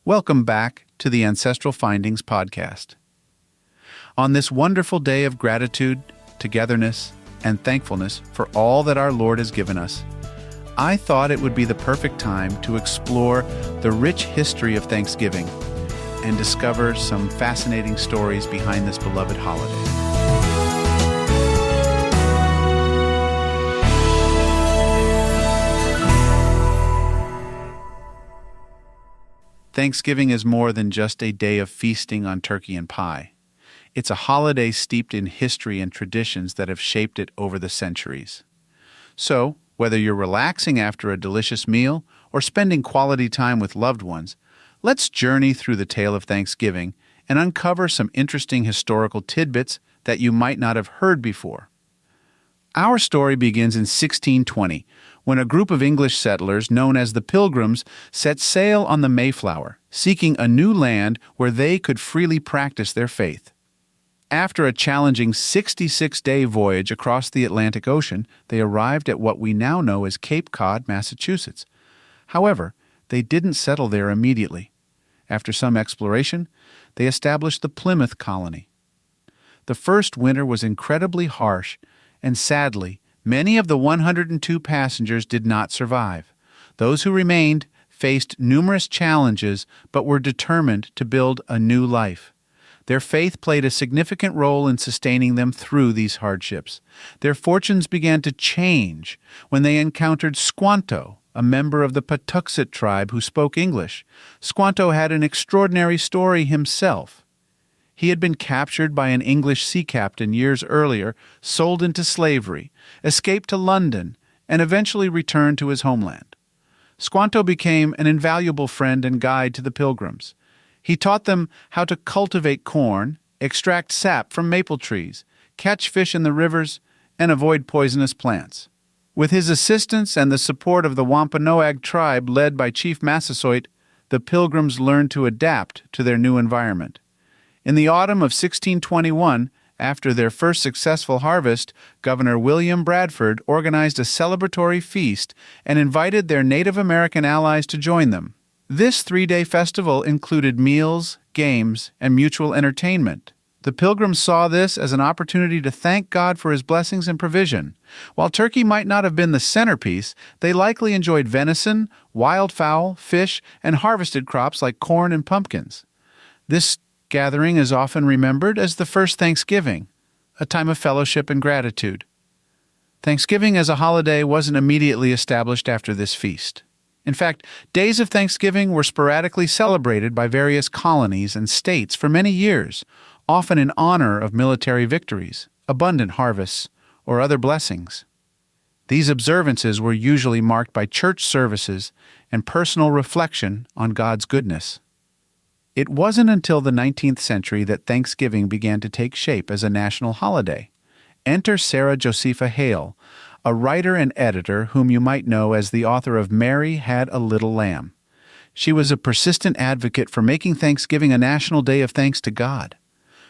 Welcome back to the Ancestral Findings podcast. On this wonderful day of gratitude, togetherness, and thankfulness for all that our Lord has given us, I thought it would be the perfect time to explore the rich history of Thanksgiving and discover some fascinating stories behind this beloved holiday. Thanksgiving is more than just a day of feasting on turkey and pie. It's a holiday steeped in history and traditions that have shaped it over the centuries. So, whether you're relaxing after a delicious meal or spending quality time with loved ones, let's journey through the tale of Thanksgiving and uncover some interesting historical tidbits that you might not have heard before. Our story begins in 1620, when a group of English settlers known as the Pilgrims set sail on the Mayflower, seeking a new land where they could freely practice their faith. After a challenging 66-day voyage across the Atlantic Ocean, they arrived at what we now know as Cape Cod, Massachusetts. However, they didn't settle there immediately. After some exploration, they established the Plymouth colony. The first winter was incredibly harsh, and sadly, many of the 102 passengers did not survive. Those who remained faced numerous challenges but were determined to build a new life. Their faith played a significant role in sustaining them through these hardships. Their fortunes began to change when they encountered Squanto, a member of the Patuxet tribe who spoke English. Squanto had an extraordinary story himself. He had been captured by an English sea captain years earlier, sold into slavery, escaped to London, and eventually returned to his homeland. Squanto became an invaluable friend and guide to the Pilgrims. He taught them how to cultivate corn, extract sap from maple trees, catch fish in the rivers, and avoid poisonous plants. With his assistance and the support of the Wampanoag tribe led by Chief Massasoit, the Pilgrims learned to adapt to their new environment. In the autumn of 1621, after their first successful harvest, Governor William Bradford organized a celebratory feast and invited their Native American allies to join them. This three-day festival included meals, games, and mutual entertainment. The Pilgrims saw this as an opportunity to thank God for His blessings and provision. While turkey might not have been the centerpiece, they likely enjoyed venison, wildfowl, fish, and harvested crops like corn and pumpkins. This gathering is often remembered as the first Thanksgiving, a time of fellowship and gratitude. Thanksgiving as a holiday wasn't immediately established after this feast. In fact, days of Thanksgiving were sporadically celebrated by various colonies and states for many years, often in honor of military victories, abundant harvests, or other blessings. These observances were usually marked by church services and personal reflection on God's goodness. It wasn't until the 19th century that Thanksgiving began to take shape as a national holiday. Enter Sarah Josepha Hale, a writer and editor whom you might know as the author of Mary Had a Little Lamb. She was a persistent advocate for making Thanksgiving a national day of thanks to God.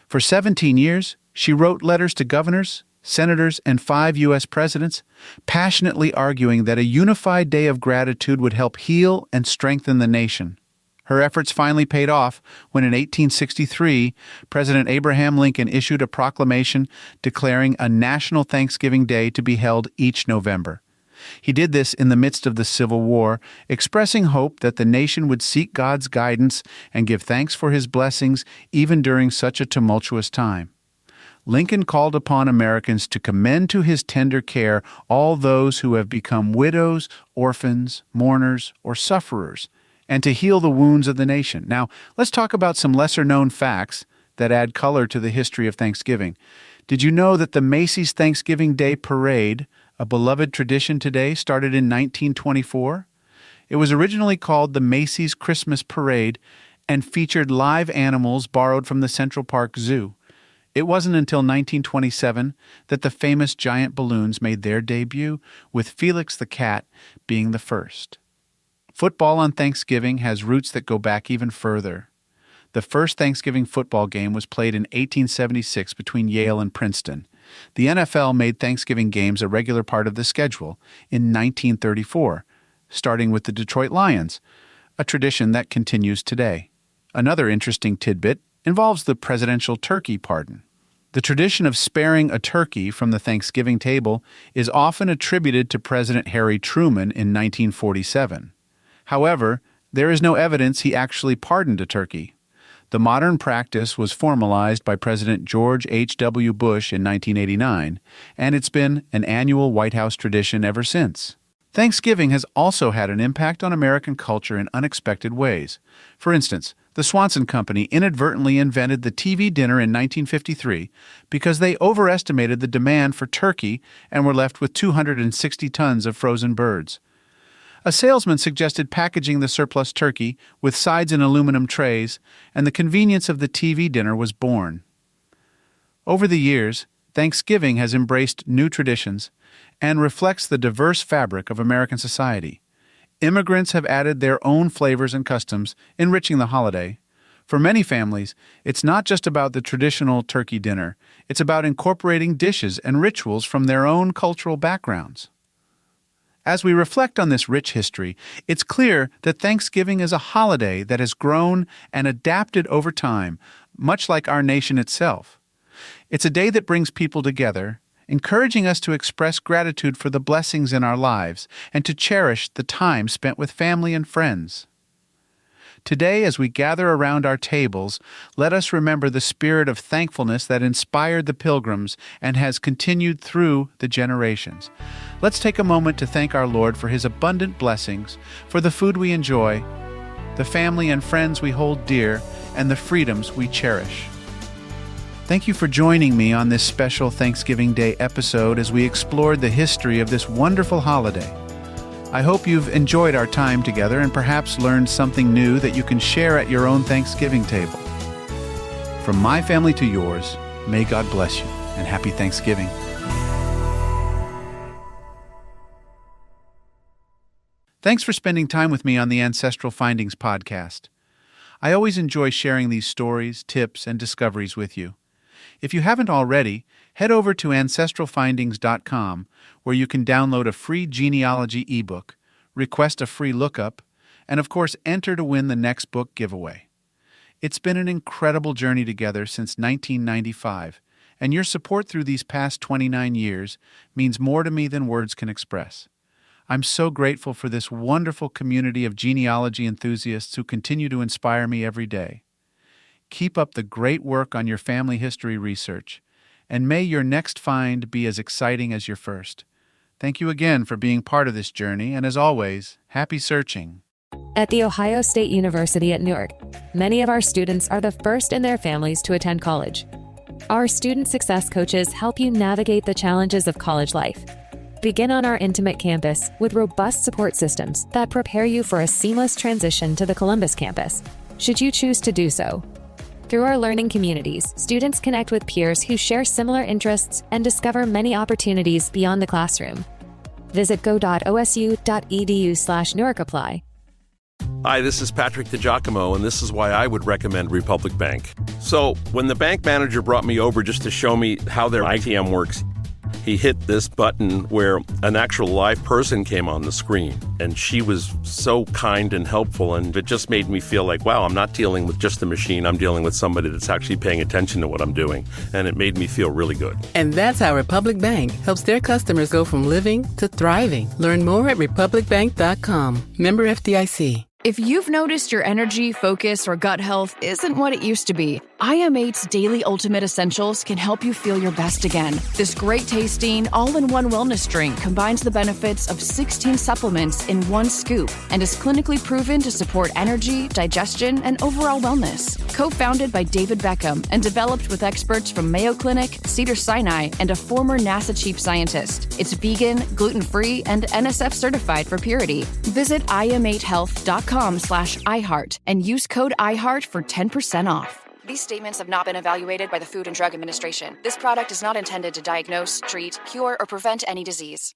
For 17 years, she wrote letters to governors, senators, and 5 U.S. presidents, passionately arguing that a unified day of gratitude would help heal and strengthen the nation. Her efforts finally paid off when in 1863, President Abraham Lincoln issued a proclamation declaring a National Thanksgiving Day to be held each November. He did this in the midst of the Civil War, expressing hope that the nation would seek God's guidance and give thanks for His blessings even during such a tumultuous time. Lincoln called upon Americans to commend to His tender care all those who have become widows, orphans, mourners, or sufferers, and to heal the wounds of the nation. Now, let's talk about some lesser-known facts that add color to the history of Thanksgiving. Did you know that the Macy's Thanksgiving Day Parade, a beloved tradition today, started in 1924? It was originally called the Macy's Christmas Parade and featured live animals borrowed from the Central Park Zoo. It wasn't until 1927 that the famous giant balloons made their debut, with Felix the cat being the first. Football on Thanksgiving has roots that go back even further. The first Thanksgiving football game was played in 1876 between Yale and Princeton. The NFL made Thanksgiving games a regular part of the schedule in 1934, starting with the Detroit Lions. a tradition that continues today. Another interesting tidbit involves the presidential turkey pardon. The tradition of sparing a turkey from the Thanksgiving table is often attributed to President Harry Truman in 1947. However, there is no evidence he actually pardoned a turkey. The modern practice was formalized by President George H.W. Bush in 1989, and it's been an annual White House tradition ever since. Thanksgiving has also had an impact on American culture in unexpected ways. For instance, the Swanson Company inadvertently invented the TV dinner in 1953 because they overestimated the demand for turkey and were left with 260 tons of frozen birds. A salesman suggested packaging the surplus turkey with sides in aluminum trays, and the convenience of the TV dinner was born. Over the years, Thanksgiving has embraced new traditions and reflects the diverse fabric of American society. Immigrants have added their own flavors and customs, enriching the holiday. For many families, it's not just about the traditional turkey dinner, it's about incorporating dishes and rituals from their own cultural backgrounds. As we reflect on this rich history, it's clear that Thanksgiving is a holiday that has grown and adapted over time, much like our nation itself. It's a day that brings people together, encouraging us to express gratitude for the blessings in our lives and to cherish the time spent with family and friends. Today, as we gather around our tables, let us remember the spirit of thankfulness that inspired the Pilgrims and has continued through the generations. Let's take a moment to thank our Lord for His abundant blessings, for the food we enjoy, the family and friends we hold dear, and the freedoms we cherish. Thank you for joining me on this special Thanksgiving Day episode as we explored the history of this wonderful holiday. I hope you've enjoyed our time together and perhaps learned something new that you can share at your own Thanksgiving table. From my family to yours, may God bless you, and happy Thanksgiving. Thanks for spending time with me on the Ancestral Findings podcast. I always enjoy sharing these stories, tips, and discoveries with you. If you haven't already, head over to ancestralfindings.com, where you can download a free genealogy ebook, request a free lookup, and of course enter to win the next book giveaway. It's been an incredible journey together since 1995, and your support through these past 29 years means more to me than words can express. I'm so grateful for this wonderful community of genealogy enthusiasts who continue to inspire me every day. Keep up the great work on your family history research, and may your next find be as exciting as your first. Thank you again for being part of this journey, and as always, happy searching. At The Ohio State University at Newark, many of our students are the first in their families to attend college. Our student success coaches help you navigate the challenges of college life. Begin on our intimate campus with robust support systems that prepare you for a seamless transition to the Columbus campus, should you choose to do so. Through our learning communities, students connect with peers who share similar interests and discover many opportunities beyond the classroom. Visit go.osu.edu/NewarkApply. Hi, this is Patrick DiGiacomo, and this is why I would recommend Republic Bank. So, when the bank manager brought me over just to show me how their ITM works, he hit this button where an actual live person came on the screen, and she was so kind and helpful, and it just made me feel like, wow, I'm not dealing with just a machine, I'm dealing with somebody that's actually paying attention to what I'm doing, and it made me feel really good. And that's how Republic Bank helps their customers go from living to thriving. Learn more at republicbank.com. Member FDIC. If you've noticed your energy, focus, or gut health isn't what it used to be, IM8's Daily Ultimate Essentials can help you feel your best again. This great-tasting, all-in-one wellness drink combines the benefits of 16 supplements in one scoop and is clinically proven to support energy, digestion, and overall wellness. Co-founded by David Beckham and developed with experts from Mayo Clinic, Cedars-Sinai, and a former NASA chief scientist. It's vegan, gluten-free, and NSF certified for purity. Visit im8health.com/iHeart and use code iHeart for 10% off. These statements have not been evaluated by the Food and Drug Administration. This product is not intended to diagnose, treat, cure, or prevent any disease.